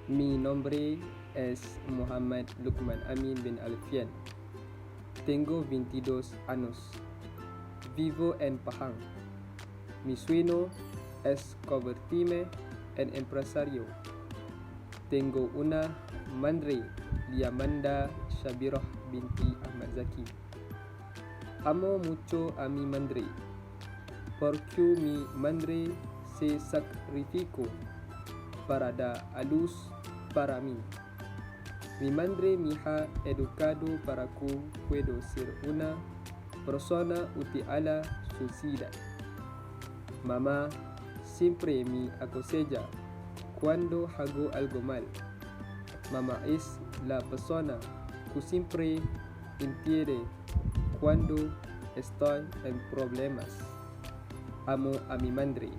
Mi nombre es Muhammad Lukman Amin bin Alfian. Tengo 22 años. Vivo en Pahang. Mi sueño es convertirme en empresario. Tengo una madre llamada Shabirah binti Ahmad Zaki. Amo mucho a mi madre, porque mi madre se sacrificó para dar a luz para mí. Mi madre me ha educado para que puedo ser una persona útil a la sociedad. Mamá siempre me aconseja cuando hago algo mal. Mamá es la persona que siempre entiende cuando estoy en problemas. Amo a mi madre.